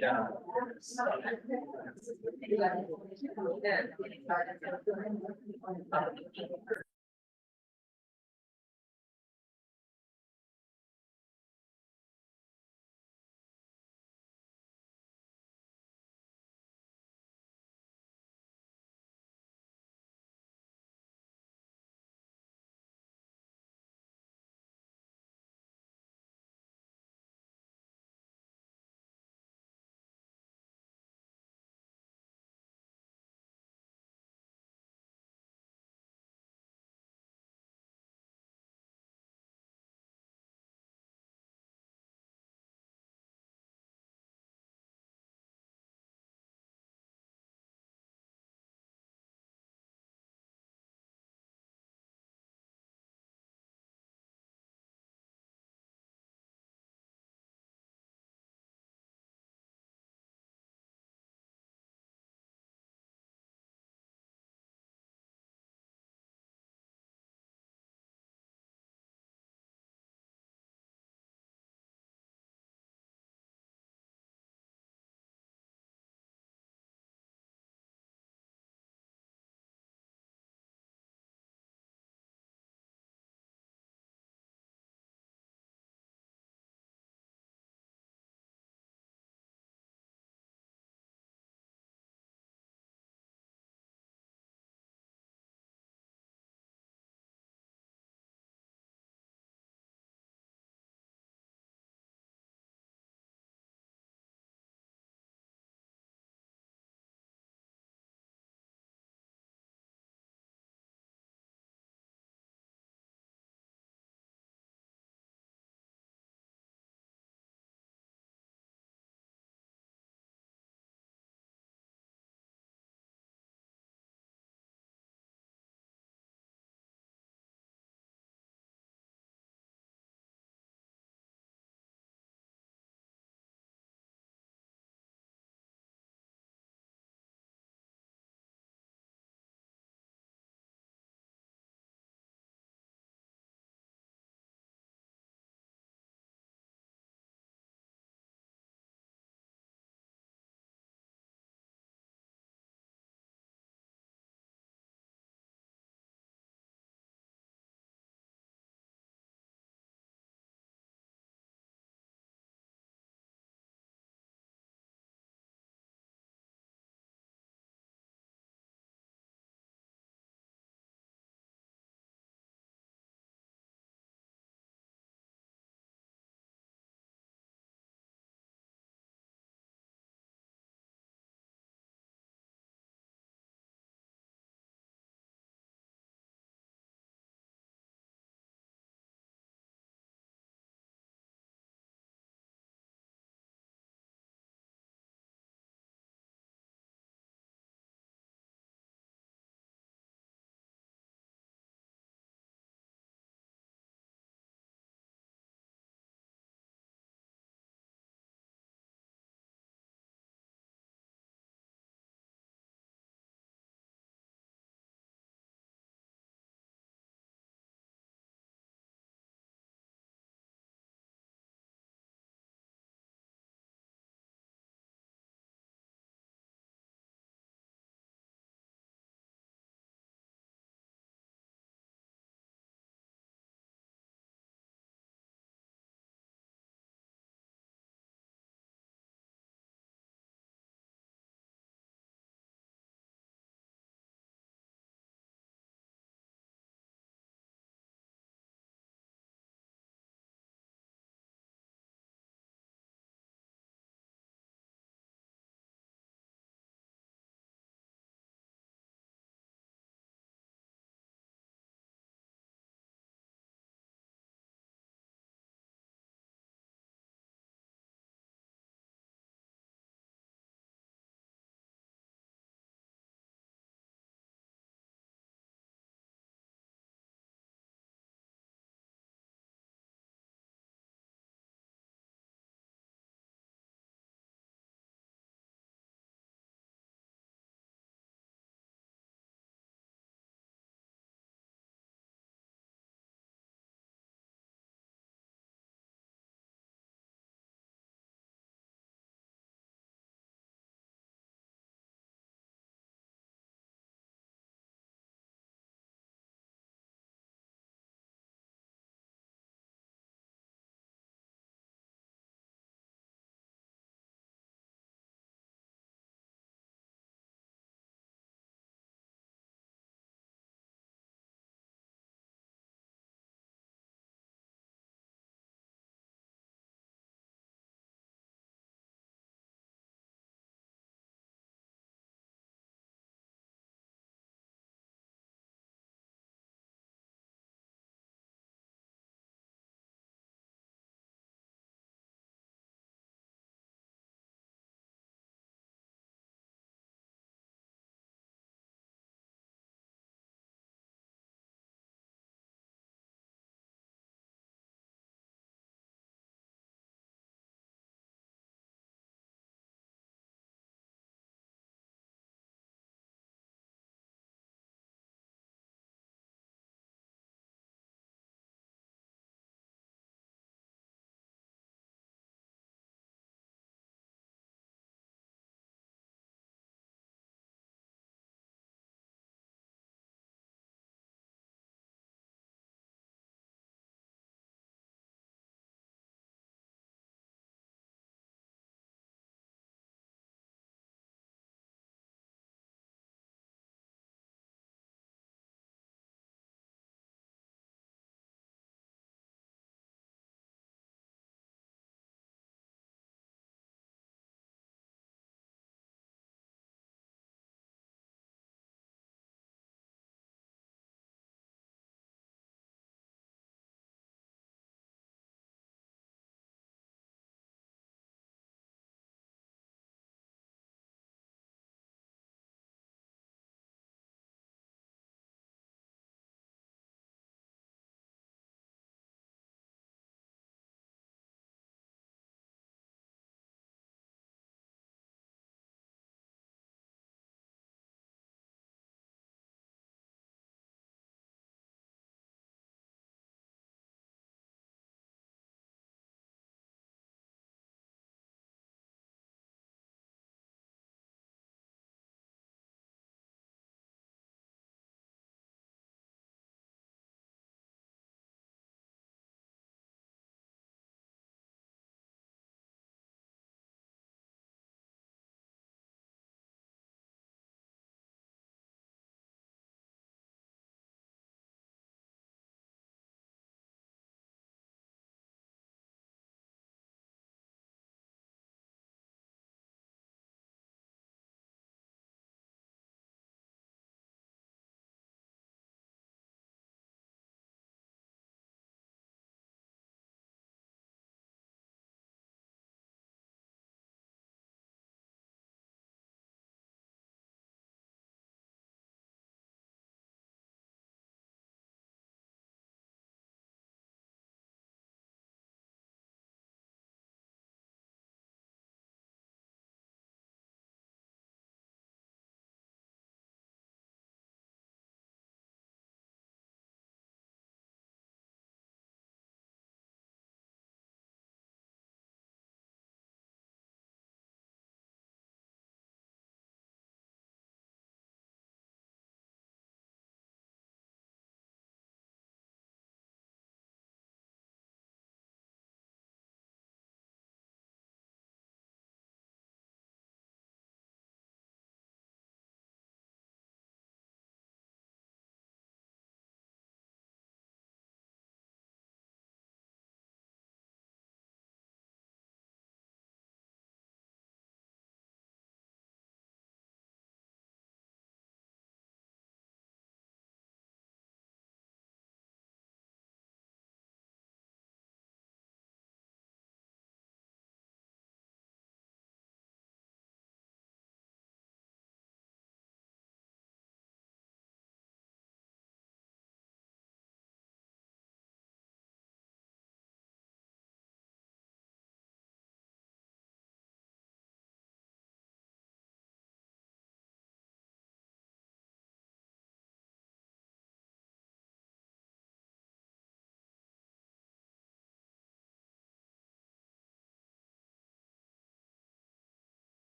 Yeah.